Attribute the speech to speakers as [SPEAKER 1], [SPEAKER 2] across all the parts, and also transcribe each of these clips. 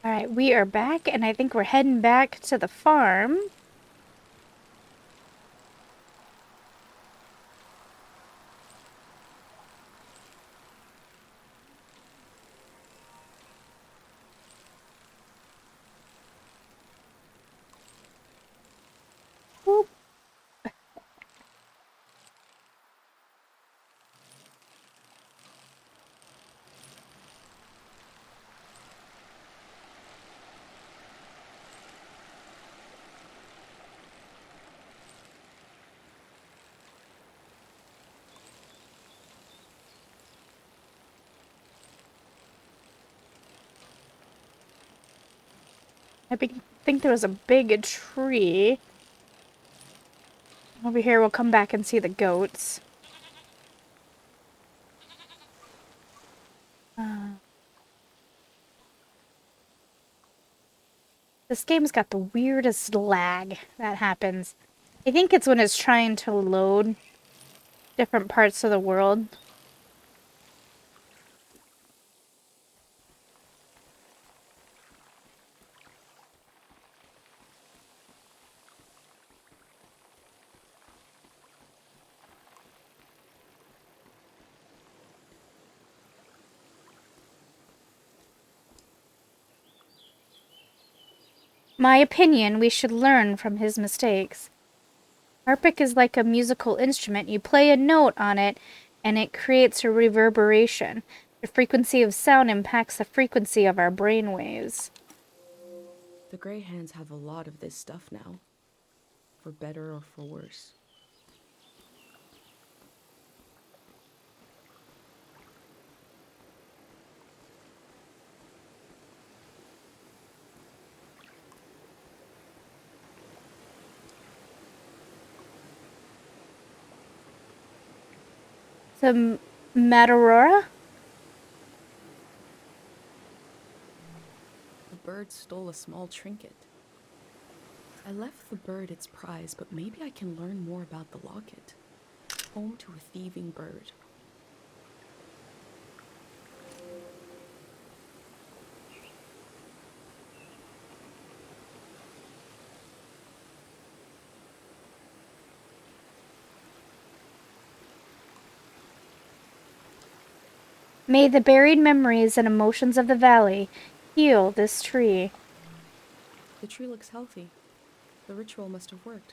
[SPEAKER 1] Alright, we are back, and I think we're heading back to the farm. Whoop. Think there was a big tree. Over here, we'll come back and see the goats. This game's got the weirdest lag that happens. I think it's when it's trying to load different parts of the world. My opinion, we should learn from his mistakes. Harpic is like a musical instrument. You play a note on it, and it creates a reverberation. The frequency of sound impacts the frequency of our brain waves.
[SPEAKER 2] The Grey Hands have a lot of this stuff now, for better or for worse.
[SPEAKER 1] The Matarora?
[SPEAKER 2] The bird stole a small trinket. I left the bird its prize, but maybe I can learn more about the locket. Home to a thieving bird.
[SPEAKER 1] May the buried memories and emotions of the valley heal this tree.
[SPEAKER 2] The tree looks healthy. The ritual must have worked.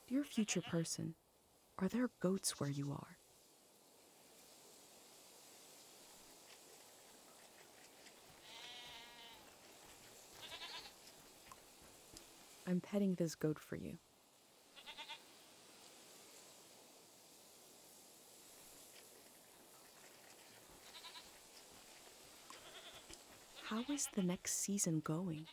[SPEAKER 2] Dear future person, are there goats where you are? I'm petting this goat for you. How is the next season going?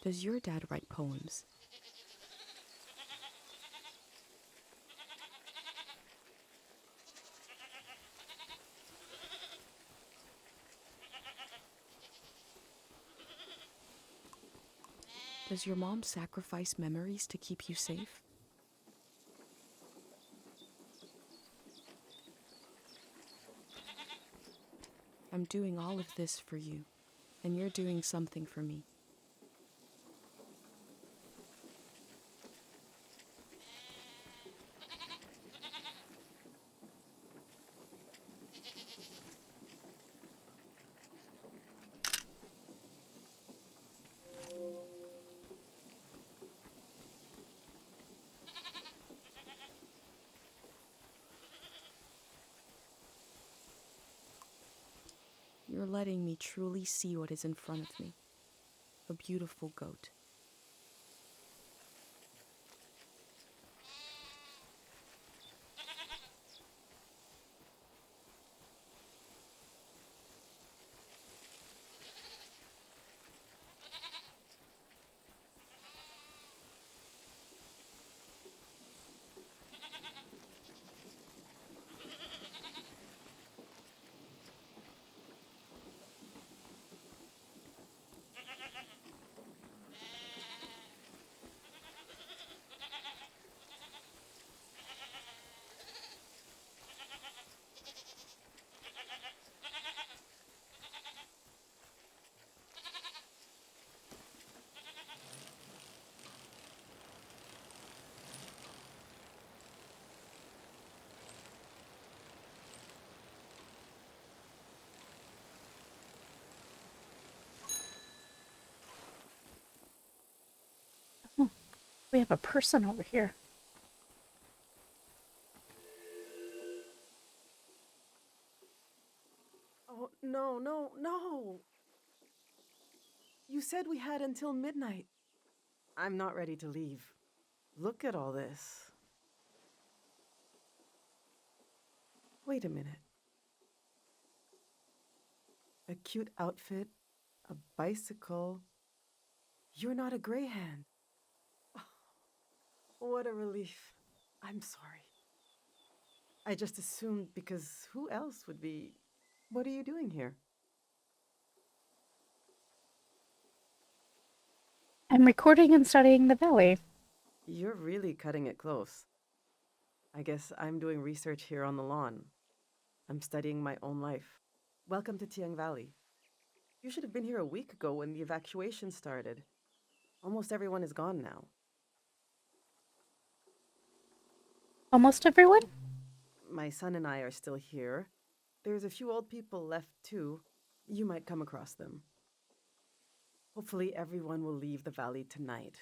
[SPEAKER 2] Does your dad write poems? Does your mom sacrifice memories to keep you safe? I'm doing all of this for you, and you're doing something for me. for letting me truly see what is in front of me. A beautiful goat.
[SPEAKER 1] We have a person over here.
[SPEAKER 3] Oh, no, no, no! You said we had until midnight. I'm not ready to leave. Look at all this. Wait a minute. A cute outfit, a bicycle. You're not a greyhound. What a relief. I'm sorry. I just assumed because who else would be. What are you doing here?
[SPEAKER 1] I'm recording and studying the valley.
[SPEAKER 3] You're really cutting it close. I guess I'm doing research here on the lawn. I'm studying my own life. Welcome to Tiang Valley. You should have been here a week ago when the evacuation started. Almost everyone is gone now.
[SPEAKER 1] Almost everyone?
[SPEAKER 3] My son and I are still here. There's a few old people left too. You might come across them. Hopefully, everyone will leave the valley tonight.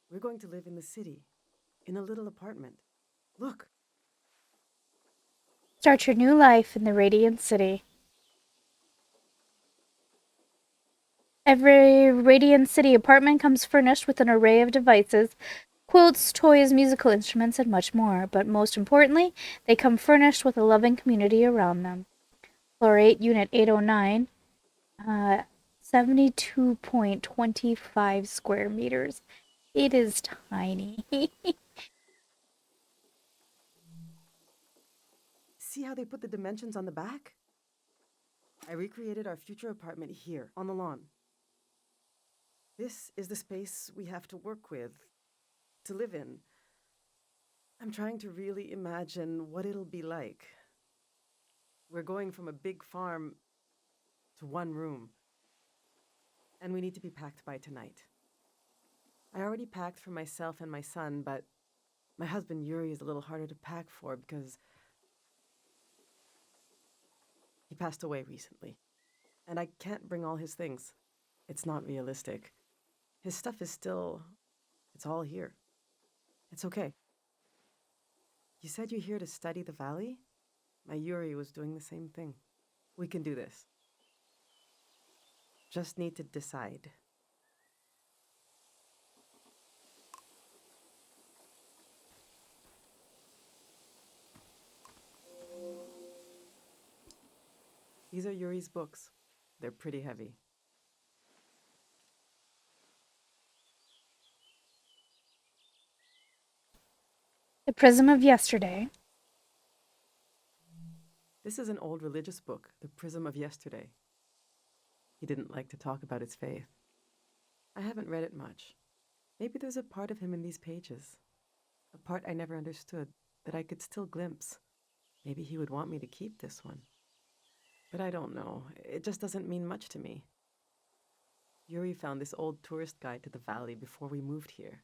[SPEAKER 3] We're going to live in the city, in a little apartment. Look,
[SPEAKER 1] Start your new life in the Radiant City. Every Radiant City apartment comes furnished with an array of devices, quilts, toys, musical instruments, and much more. But most importantly, they come furnished with a loving community around them. Floor 8, Unit 809, 72.25 square meters. It is tiny.
[SPEAKER 3] see how they put the dimensions on the back? I recreated our future apartment here, on the lawn. This is the space we have to work with, to live in. I'm trying to really imagine what it'll be like. We're going from a big farm to one room, and we need to be packed by tonight. I already packed for myself and my son, but my husband Yuri is a little harder to pack for because he passed away recently. And I can't bring all his things. It's not realistic. His stuff is still. It's all here. It's okay. You said you're here to study the valley? My Yuri was doing the same thing. We can do this. Just need to decide. These are Yuri's books. They're pretty heavy.
[SPEAKER 1] The Prism of Yesterday.
[SPEAKER 3] This is an old religious book, The Prism of Yesterday. He didn't like to talk about his faith. I haven't read it much. Maybe there's a part of him in these pages. A part I never understood, that I could still glimpse. Maybe he would want me to keep this one. But I don't know. It just doesn't mean much to me. Yuri found this old tourist guide to the valley before we moved here.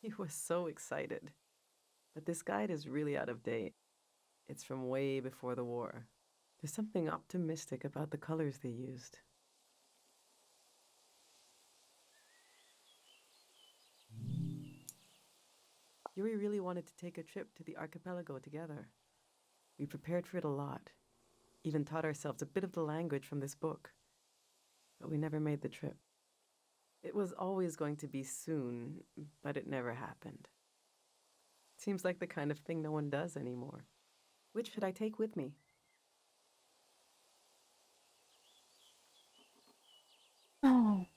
[SPEAKER 3] He was so excited. But this guide is really out of date. It's from way before the war. There's something optimistic about the colors they used. Yuri really wanted to take a trip to the archipelago together. We prepared for it a lot. even taught ourselves a bit of the language from this book. But we never made the trip. It was always going to be soon, but it never happened. Seems like the kind of thing no one does anymore. Which should I take with me?
[SPEAKER 1] Oh.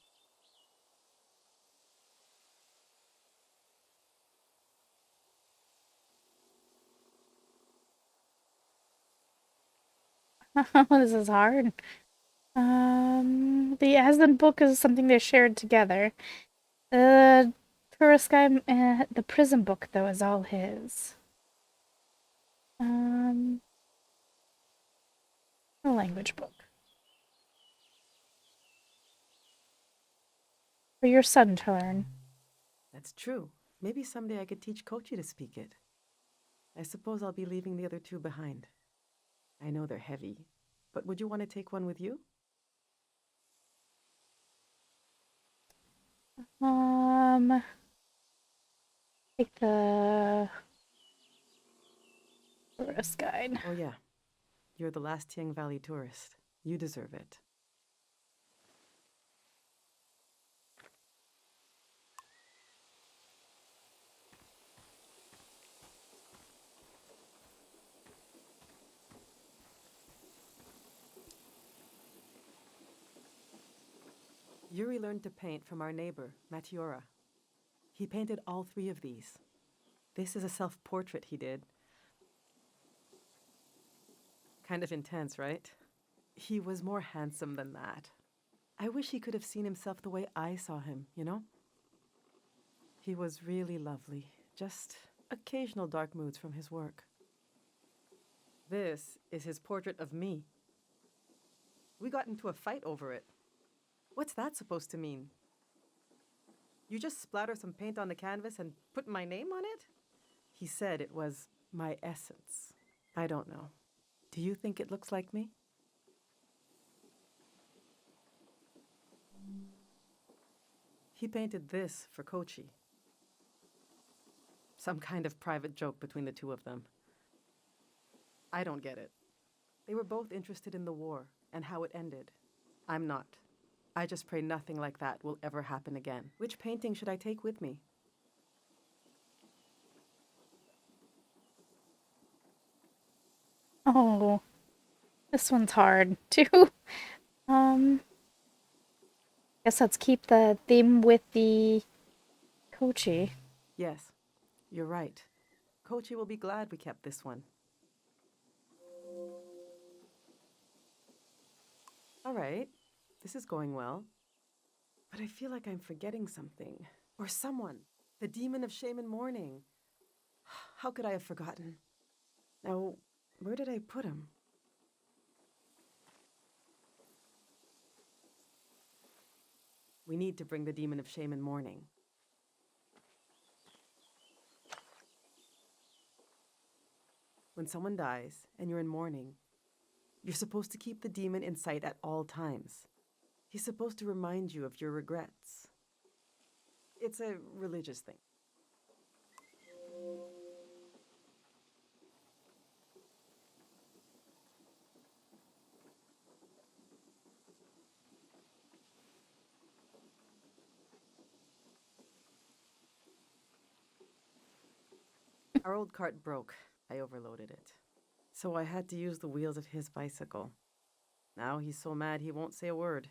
[SPEAKER 1] This is hard. The Aslan book is something they shared together. The tourist guy, the prison book, though, is all his. Um, a language book. For your son to learn.
[SPEAKER 3] That's true. Maybe someday I could teach Kochi to speak it. I suppose I'll be leaving the other two behind. I know they're heavy, but would you want to take one with you?
[SPEAKER 1] Take the tourist guide.
[SPEAKER 3] Oh yeah, you're the last Tiang Valley tourist. You deserve it. Yuri learned to paint from our neighbor, Matiora. He painted all three of these. This is a self-portrait he did. Kind of intense, right? He was more handsome than that. I wish he could have seen himself the way I saw him, you know? He was really lovely, just occasional dark moods from his work. This is his portrait of me. We got into a fight over it. What's that supposed to mean? You just splatter some paint on the canvas and put my name on it? He said it was my essence. I don't know. Do you think it looks like me? He painted this for Kochi. Some kind of private joke between the two of them. I don't get it. They were both interested in the war and how it ended. I'm not. I just pray nothing like that will ever happen again. Which painting should I take with me?
[SPEAKER 1] Oh, this one's hard too. Guess let's keep the theme with the Kochi.
[SPEAKER 3] Yes, you're right. Kochi will be glad we kept this one. All right, this is going well. But I feel like I'm forgetting something. Or someone. The demon of shame and mourning. How could I have forgotten? Now, where did I put him? We need to bring the demon of shame and mourning. When someone dies and you're in mourning, you're supposed to keep the demon in sight at all times. He's supposed to remind you of your regrets. It's a religious thing. Our old cart broke. I overloaded it. So I had to use the wheels of his bicycle. Now he's so mad he won't say a word.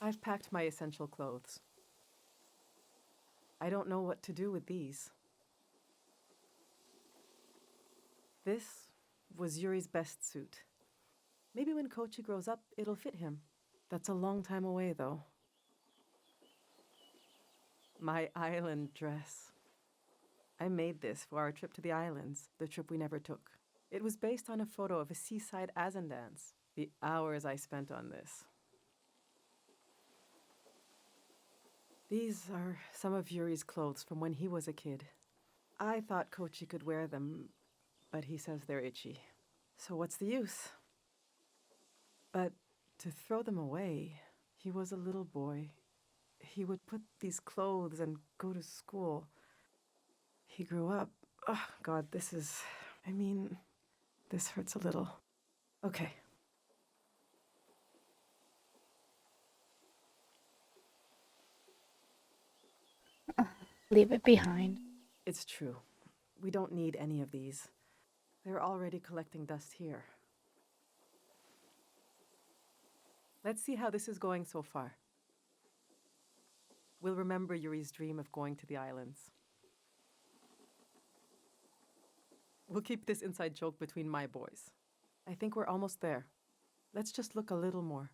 [SPEAKER 3] I've packed my essential clothes. I don't know what to do with these. This was Yuri's best suit. Maybe when Kochi grows up, it'll fit him. That's a long time away, though. My island dress. I made this for our trip to the islands, the trip we never took. It was based on a photo of a seaside Azan dance. The hours I spent on this. These are some of Yuri's clothes from when he was a kid. I thought Kochi could wear them, but he says they're itchy. So what's the use? But to throw them away, he was a little boy. He would put these clothes and go to school. He grew up. Oh, God, this hurts a little. Okay.
[SPEAKER 1] Leave it behind.
[SPEAKER 3] It's true. We don't need any of these. They're already collecting dust here. Let's see how this is going so far. We'll remember Yuri's dream of going to the islands. We'll keep this inside joke between my boys. I think we're almost there. Let's just look a little more.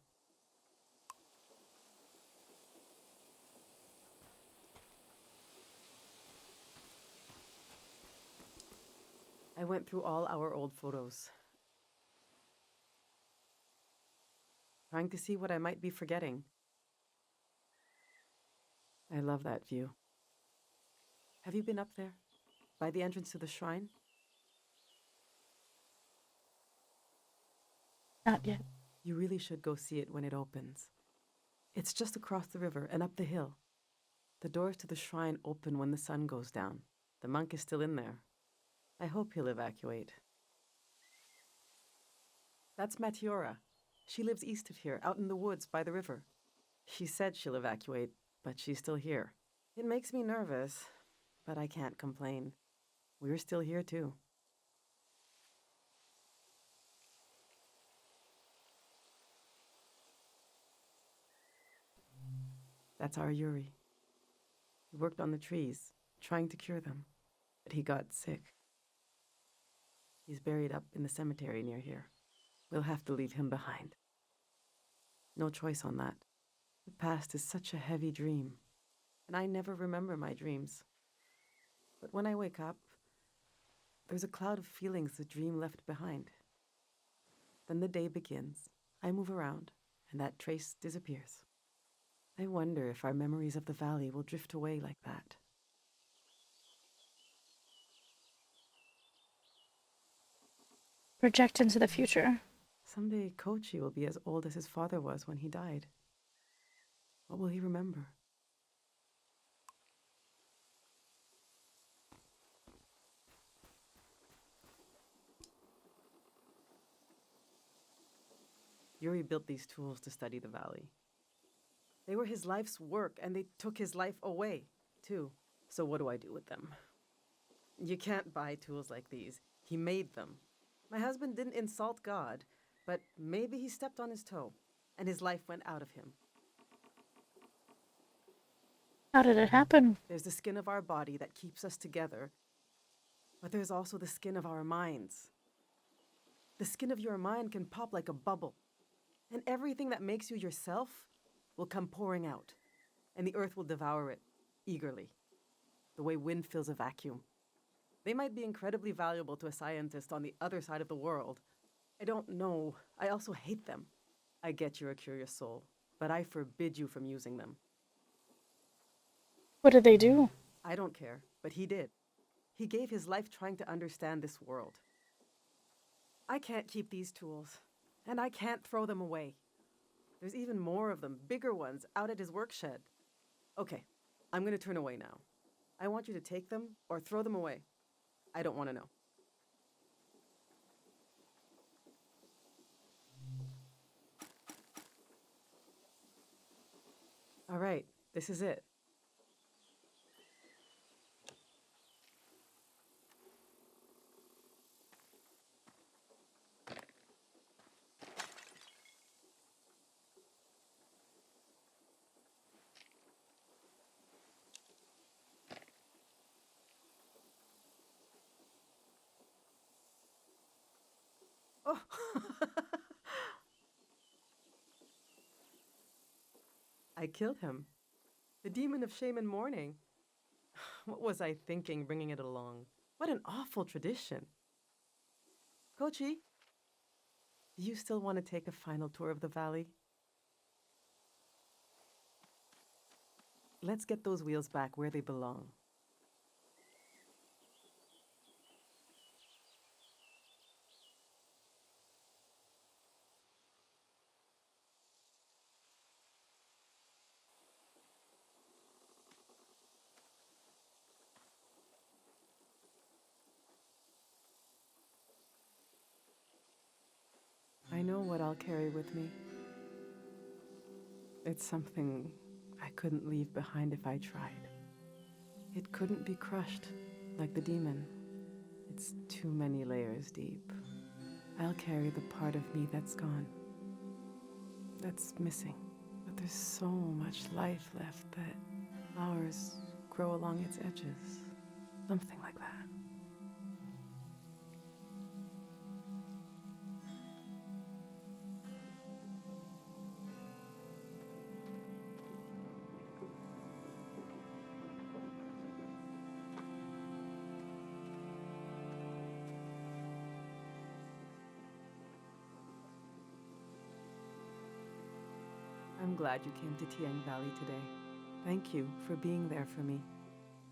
[SPEAKER 3] I went through all our old photos, trying to see what I might be forgetting. I love that view. Have you been up there? By the entrance to the shrine?
[SPEAKER 1] Not yet.
[SPEAKER 3] You really should go see it when it opens. It's just across the river and up the hill. The doors to the shrine open when the sun goes down. The monk is still in there. I hope he'll evacuate. That's Matiora. She lives east of here, out in the woods by the river. She said she'll evacuate, but she's still here. It makes me nervous, but I can't complain. We're still here too. That's our Yuri. He worked on the trees, trying to cure them, but he got sick. He's buried up in the cemetery near here. We'll have to leave him behind. No choice on that. The past is such a heavy dream, and I never remember my dreams. But when I wake up, there's a cloud of feelings the dream left behind. Then the day begins. I move around, and that trace disappears. I wonder if our memories of the valley will drift away like that.
[SPEAKER 1] Project into the future.
[SPEAKER 3] Someday Kochi will be as old as his father was when he died. What will he remember? Yuri built these tools to study the valley. They were his life's work, and they took his life away, too. So what do I do with them? You can't buy tools like these. He made them. My husband didn't insult God, but maybe he stepped on his toe, and his life went out of him.
[SPEAKER 1] How did it happen?
[SPEAKER 3] There's the skin of our body that keeps us together, but there's also the skin of our minds. The skin of your mind can pop like a bubble, and everything that makes you yourself will come pouring out, and the earth will devour it eagerly, the way wind fills a vacuum. They might be incredibly valuable to a scientist on the other side of the world. I don't know. I also hate them. I get you're a curious soul, but I forbid you from using them.
[SPEAKER 1] What did they do?
[SPEAKER 3] I don't care, but he did. He gave his life trying to understand this world. I can't keep these tools, and I can't throw them away. There's even more of them, bigger ones, out at his work shed. Okay, I'm going to turn away now. I want you to take them or throw them away. I don't want to know. All right, this is it. Oh! I killed him. The demon of shame and mourning. What was I thinking bringing it along? What an awful tradition. Kochi, do you still want to take a final tour of the valley? Let's get those wheels back where they belong. I know what I'll carry with me. It's something I couldn't leave behind if I tried. It couldn't be crushed, like the demon. It's too many layers deep. I'll carry the part of me that's gone, that's missing. But there's so much life left that flowers grow along its edges. Something like that. I'm glad you came to Tiang Valley today. Thank you for being there for me.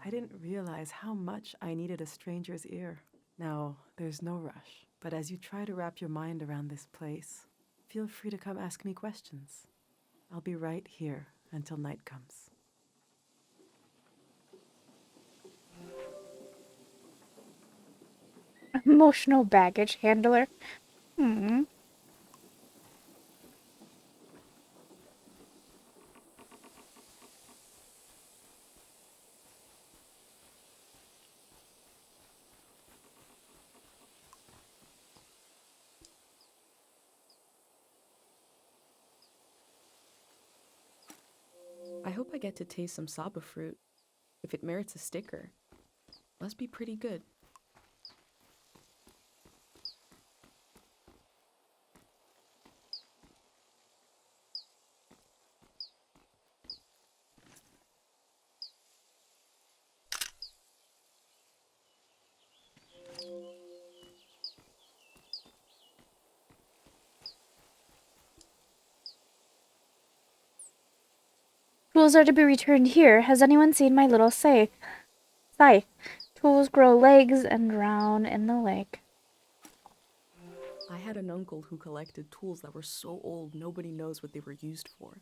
[SPEAKER 3] I didn't realize how much I needed a stranger's ear. Now, there's no rush, but as you try to wrap your mind around this place, feel free to come ask me questions. I'll be right here until night comes.
[SPEAKER 1] Emotional baggage handler. Hmm.
[SPEAKER 2] I hope I get to taste some saba fruit. If it merits a sticker, must be pretty good.
[SPEAKER 1] Tools are to be returned here. Has anyone seen my little scythe? Tools grow legs and drown in the lake.
[SPEAKER 2] I had an uncle who collected tools that were so old nobody knows what they were used for.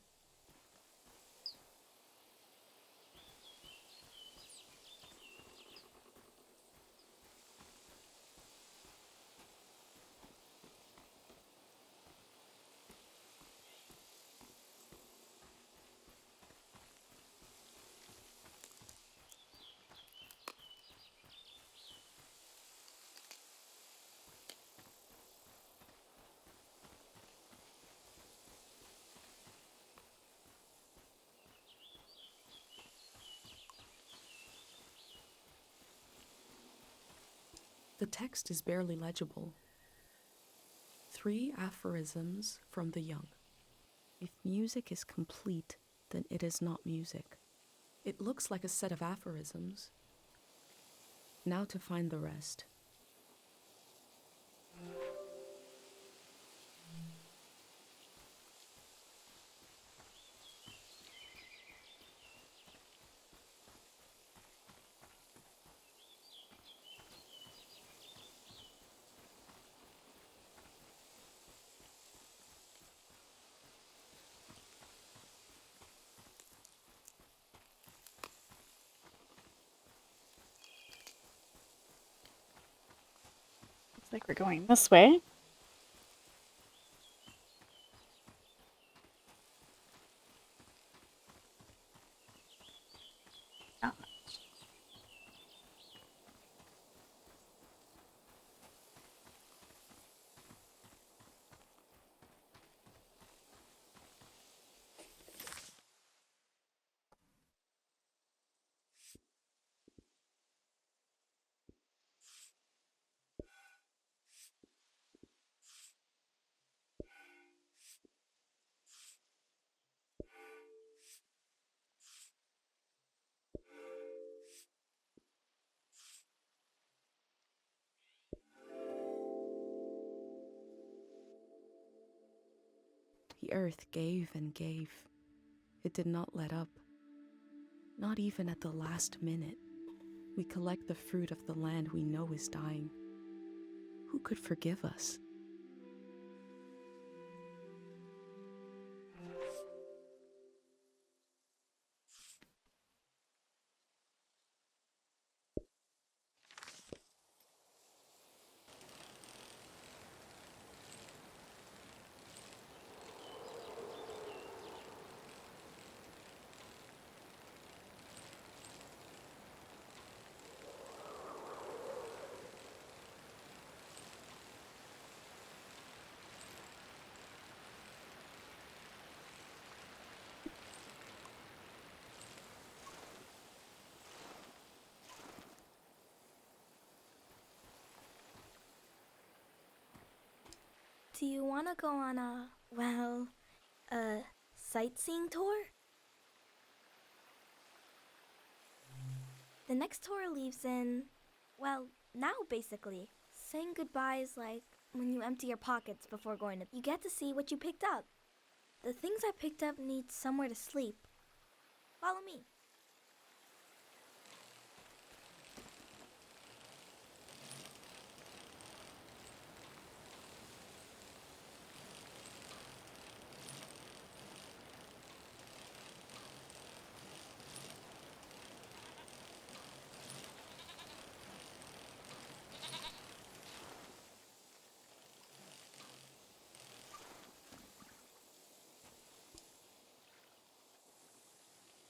[SPEAKER 2] The text is barely legible. 3 aphorisms from the young. If music is complete, then it is not music. It looks like a set of aphorisms. Now to find the rest.
[SPEAKER 1] Looks like we're going this way. Oh.
[SPEAKER 2] The earth gave and gave. It did not let up. Not even at the last minute. We collect the fruit of the land we know is dying. Who could forgive us?
[SPEAKER 4] Do you want to go on a sightseeing tour? The next tour leaves now basically. Saying goodbye is like when you empty your pockets before going to. You get to see what you picked up. The things I picked up need somewhere to sleep. Follow me.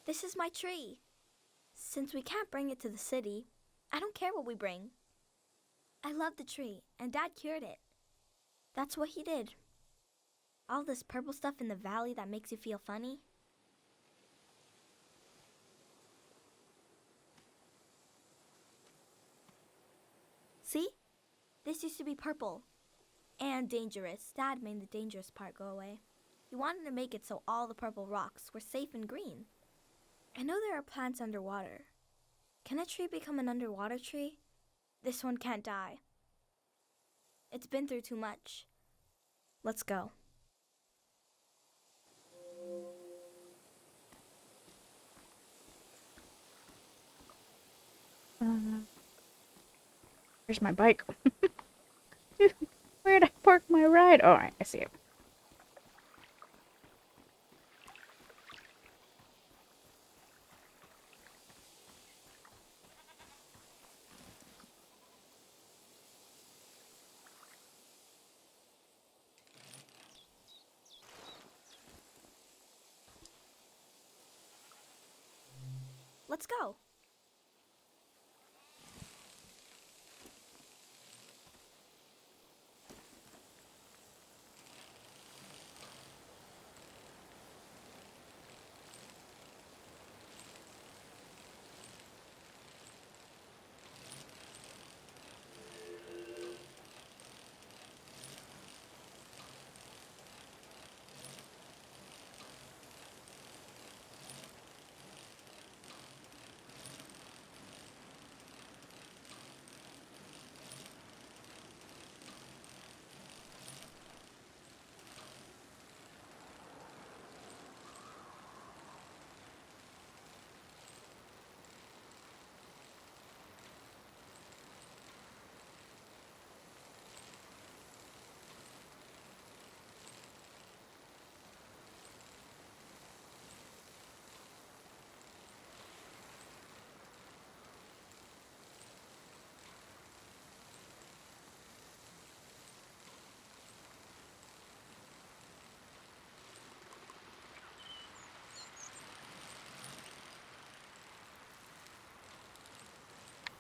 [SPEAKER 4] This is my tree. Since we can't bring it to the city, I don't care what we bring. I love the tree, and Dad cured it. That's what he did. All this purple stuff in the valley that makes you feel funny. See? This used to be purple. And dangerous. Dad made the dangerous part go away. He wanted to make it so all the purple rocks were safe and green. I know there are plants underwater. Can a tree become an underwater tree? This one can't die. It's been through too much. Let's go.
[SPEAKER 1] Here's my bike. Where'd I park my ride? Oh, I see it.
[SPEAKER 4] Let's go.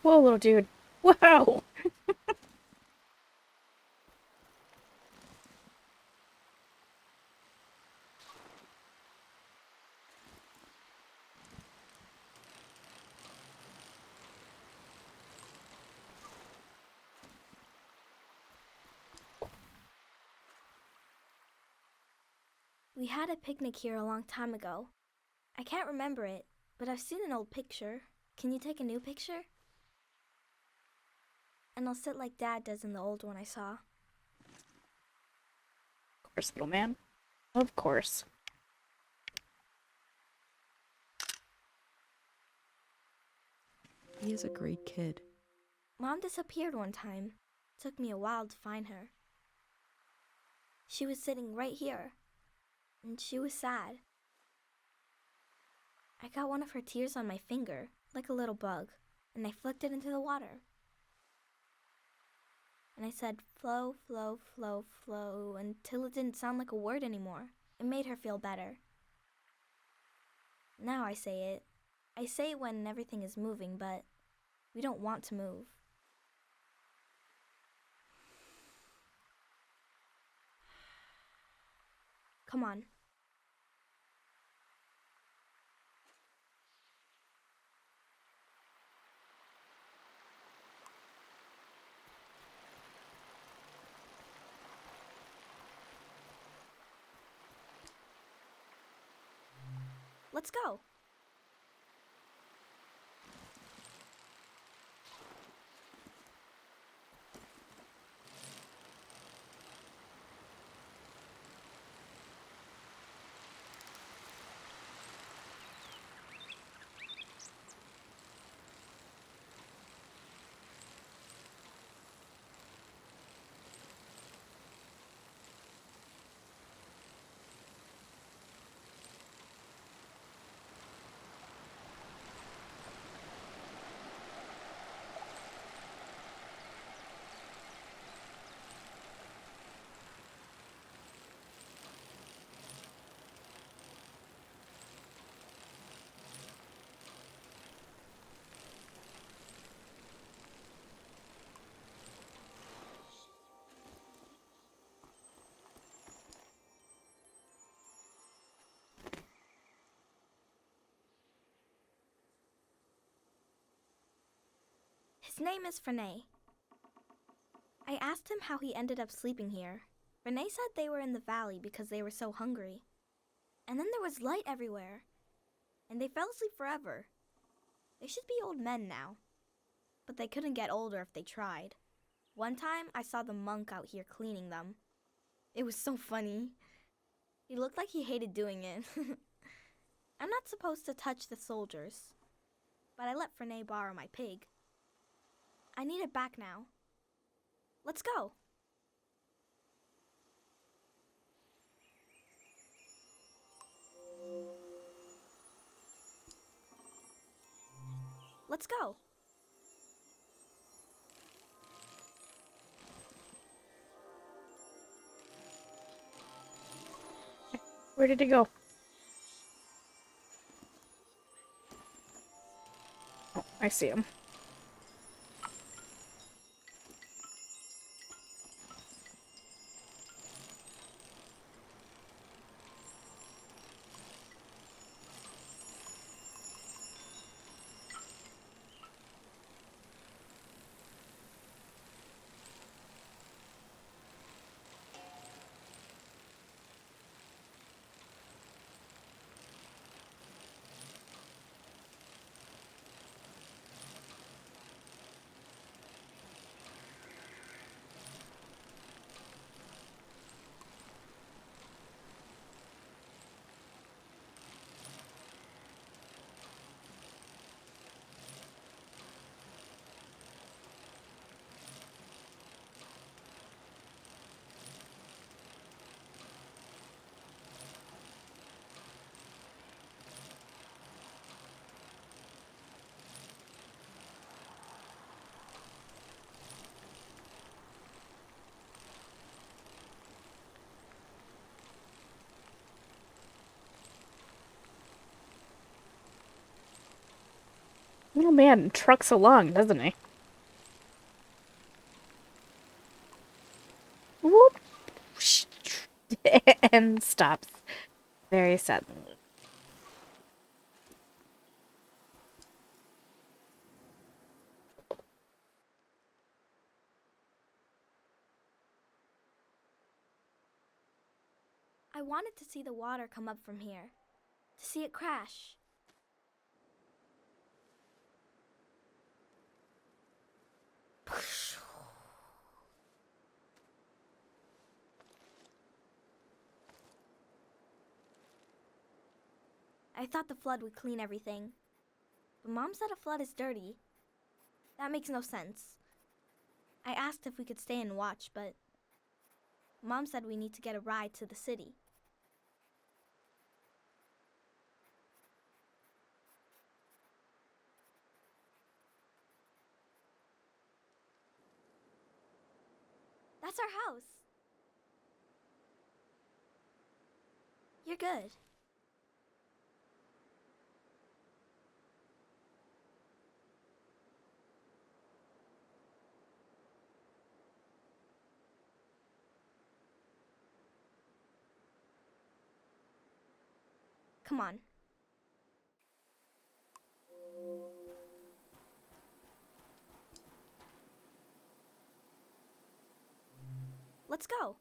[SPEAKER 1] Whoa, little dude. Whoa!
[SPEAKER 4] We had a picnic here a long time ago. I can't remember it, but I've seen an old picture. Can you take a new picture? And I'll sit like Dad does in the old one I saw.
[SPEAKER 1] Of course, little man. Of course.
[SPEAKER 2] He is a great kid.
[SPEAKER 4] Mom disappeared one time. Took me a while to find her. She was sitting right here, and she was sad. I got one of her tears on my finger, like a little bug, and I flicked it into the water. And I said, flow, flow, flow, flow, until it didn't sound like a word anymore. It made her feel better. Now I say it. I say it when everything is moving, but we don't want to move. Come on. Let's go. His name is Frenay. I asked him how he ended up sleeping here. Frenay said they were in the valley because they were so hungry. And then there was light everywhere. And they fell asleep forever. They should be old men now. But they couldn't get older if they tried. One time I saw the monk out here cleaning them. It was so funny. He looked like he hated doing it. I'm not supposed to touch the soldiers. But I let Frenay borrow my pig. I need it back now. Let's go. Let's go.
[SPEAKER 1] Where did he go? Oh, I see him. Oh man, trucks along, doesn't he? Whoop. And stops very suddenly.
[SPEAKER 4] I wanted to see the water come up from here. To see it crash. I thought the flood would clean everything. But Mom said a flood is dirty. That makes no sense. I asked if we could stay and watch, but Mom said we need to get a ride to the city. That's our house. You're good. Come on. Let's go.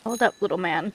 [SPEAKER 1] Hold up, little man.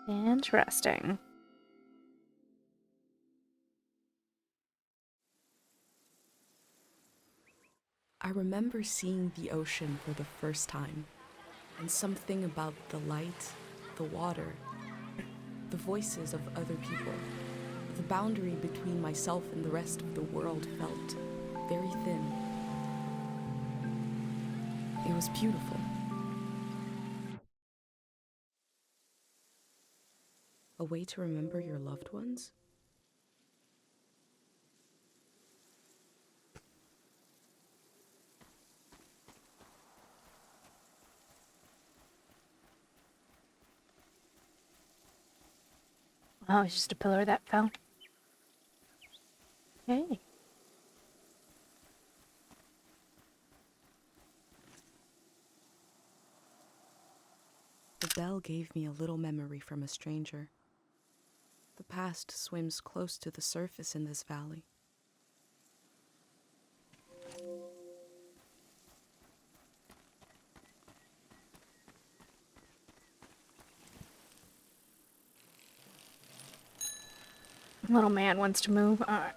[SPEAKER 1] Interesting.
[SPEAKER 2] I remember seeing the ocean for the first time, and something about the light, the water, the voices of other people, the boundary between myself and the rest of the world felt very thin. It was beautiful. A way to remember your loved ones?
[SPEAKER 1] Oh, it's just a pillar that fell. Hey.
[SPEAKER 2] The bell gave me a little memory from a stranger. The past swims close to the surface in this valley.
[SPEAKER 1] Little man wants to move. All right.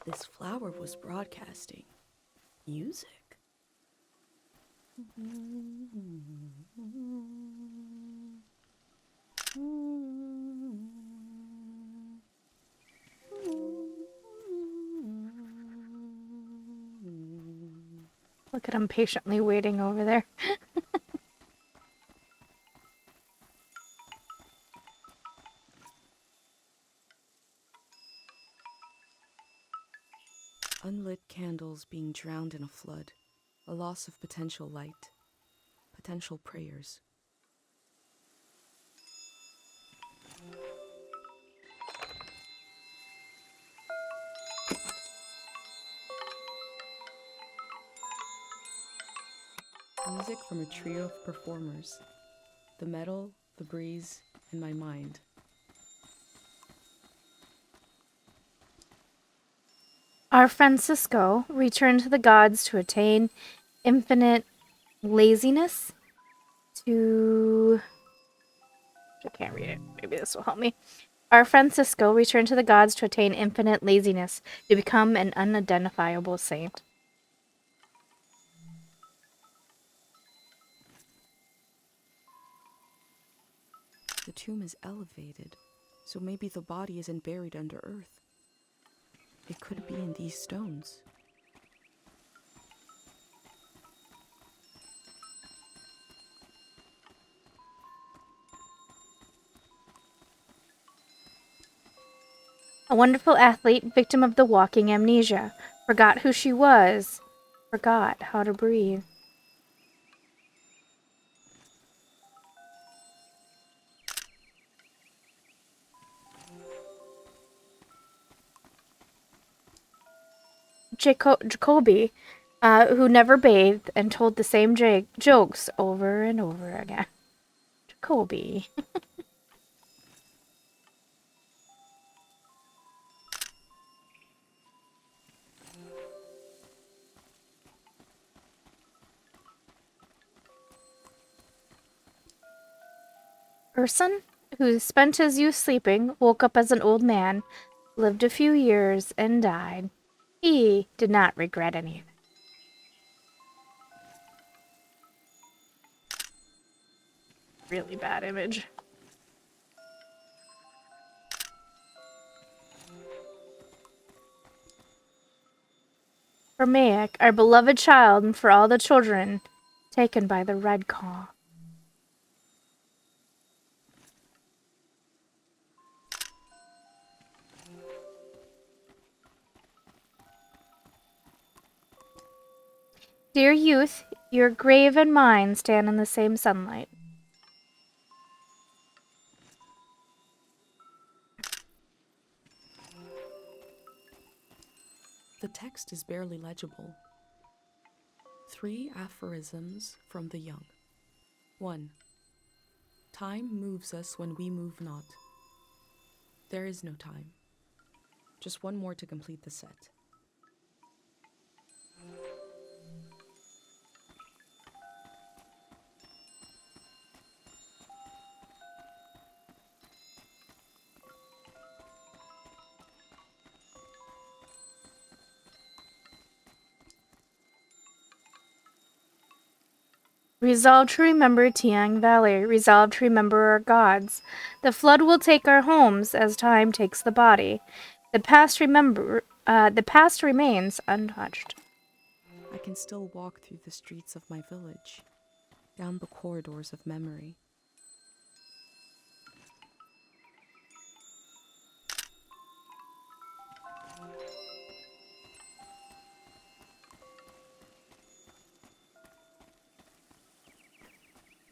[SPEAKER 2] This flower was broadcasting music.
[SPEAKER 1] Look at him patiently waiting over there.
[SPEAKER 2] Unlit candles being drowned in a flood, a loss of potential light, potential prayers. Music from a trio of performers. The metal, the breeze, and my mind.
[SPEAKER 1] Our Francisco returned to the gods to attain infinite laziness. I can't read it. Maybe this will help me. Our Francisco returned to the gods to attain infinite laziness, to become an unidentifiable saint.
[SPEAKER 2] The tomb is elevated, so maybe the body isn't buried under earth. It could be in these stones.
[SPEAKER 1] A wonderful athlete, victim of the walking amnesia, forgot who she was, forgot how to breathe. Jacoby, who never bathed and told the same jokes over and over again. Jacoby. Urson, who spent his youth sleeping, woke up as an old man, lived a few years, and died. He did not regret anything. Really bad image. For Mayak, our beloved child, and for all the children taken by the Red Caw. Dear youth, your grave and mine stand in the same sunlight.
[SPEAKER 2] The text is barely legible. 3 aphorisms from the young. 1. Time moves us when we move not. There is no time. Just one more to complete the set.
[SPEAKER 1] Resolve to remember Tiang Valley. Resolve to remember our gods. The flood will take our homes as time takes the body. The past remains untouched.
[SPEAKER 2] I can still walk through the streets of my village, down the corridors of memory.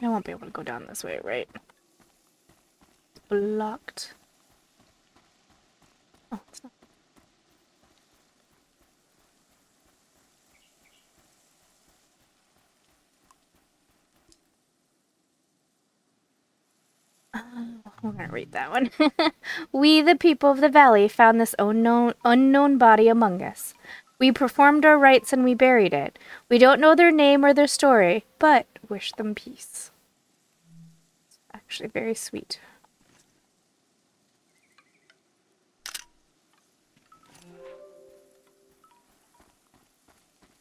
[SPEAKER 1] I won't be able to go down this way, right? It's blocked. Oh, it's not. We're gonna read that one. We, the people of the valley, found this unknown body among us. We performed our rites and we buried it. We don't know their name or their story, but wish them peace. It's actually very sweet.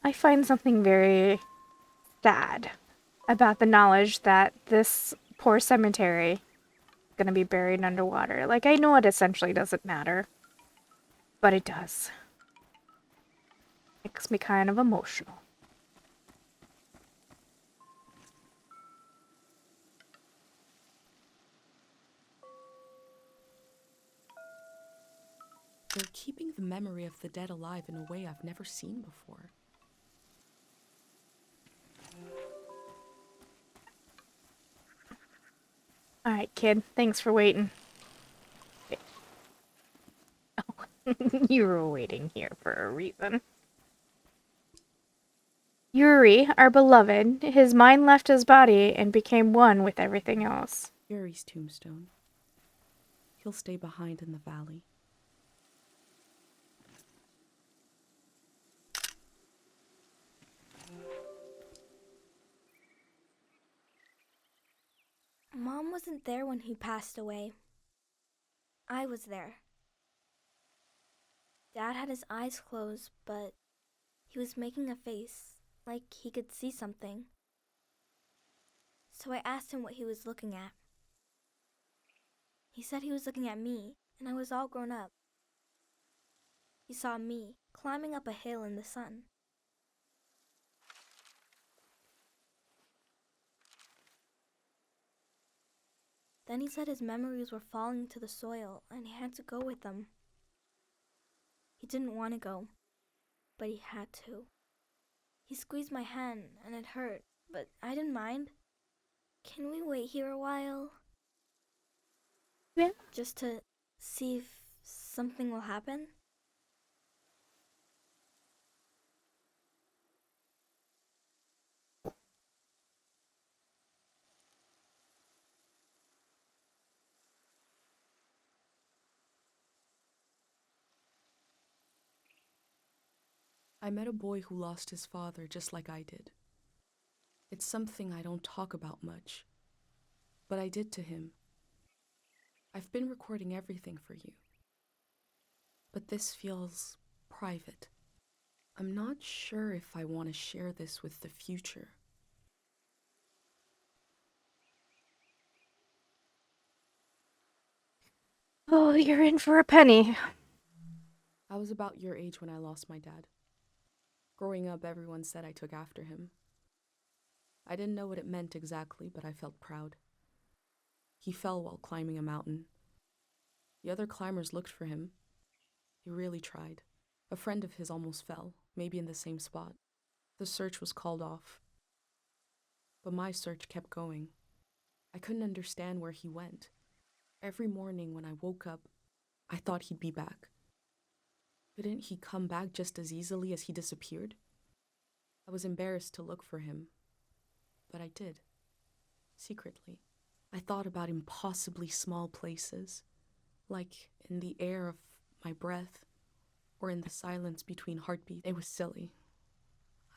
[SPEAKER 1] I find something very sad about the knowledge that this poor cemetery is going to be buried underwater. Like, I know it essentially doesn't matter, but it does. Makes me kind of emotional.
[SPEAKER 2] They're keeping the memory of the dead alive in a way I've never seen before.
[SPEAKER 1] Alright, kid. Thanks for waiting. Okay. Oh, you were waiting here for a reason. Yuri, our beloved, his mind left his body and became one with everything else.
[SPEAKER 2] Yuri's tombstone. He'll stay behind in the valley.
[SPEAKER 4] Mom wasn't there when he passed away. I was there. Dad had his eyes closed, but he was making a face, like he could see something. So I asked him what he was looking at. He said he was looking at me, and I was all grown up. He saw me climbing up a hill in the sun. Then he said his memories were falling to the soil, and he had to go with them. He didn't want to go, but he had to. He squeezed my hand, and it hurt, but I didn't mind. Can we wait here a while?
[SPEAKER 1] Yeah.
[SPEAKER 4] Just to see if something will happen?
[SPEAKER 2] I met a boy who lost his father just like I did. It's something I don't talk about much, but I did to him. I've been recording everything for you, but this feels private. I'm not sure if I want to share this with the future.
[SPEAKER 1] Oh, you're in for a penny.
[SPEAKER 2] I was about your age when I lost my dad. Growing up, everyone said I took after him. I didn't know what it meant exactly, but I felt proud. He fell while climbing a mountain. The other climbers looked for him. He really tried. A friend of his almost fell, maybe in the same spot. The search was called off. But my search kept going. I couldn't understand where he went. Every morning when I woke up, I thought he'd be back. Couldn't he come back just as easily as he disappeared? I was embarrassed to look for him, but I did. Secretly. I thought about impossibly small places, like in the air of my breath, or in the silence between heartbeats. It was silly.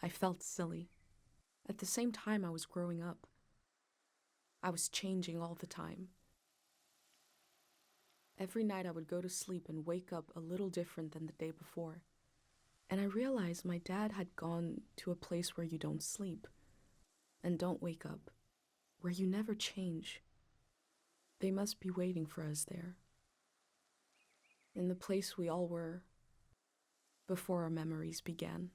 [SPEAKER 2] I felt silly. At the same time, I was growing up. I was changing all the time. Every night I would go to sleep and wake up a little different than the day before. And I realized my dad had gone to a place where you don't sleep and don't wake up, where you never change. They must be waiting for us there, in the place we all were before our memories began.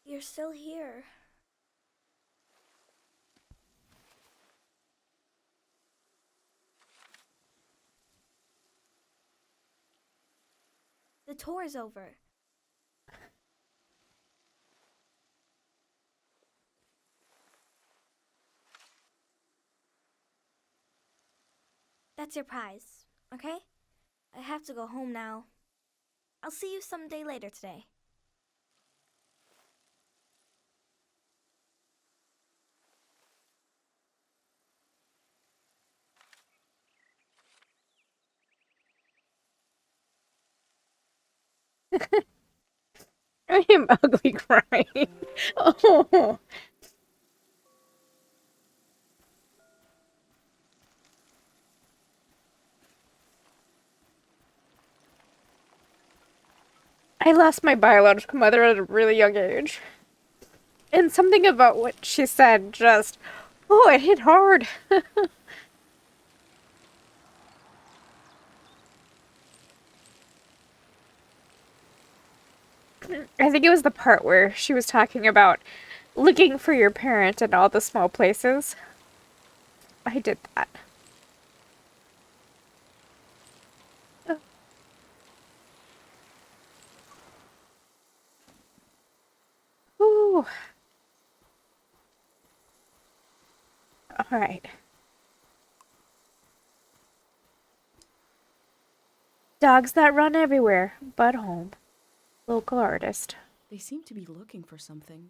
[SPEAKER 4] You're still here. The tour's over. That's your prize, okay? I have to go home now. I'll see you someday later today.
[SPEAKER 1] I am ugly crying. Oh. I lost my biological mother at a really young age. And something about what she said just, oh, it hit hard. I think it was the part where she was talking about looking for your parent in all the small places. I did that. Ooh. All right. Dogs that run everywhere but home. Local artist.
[SPEAKER 2] They seem to be looking for something.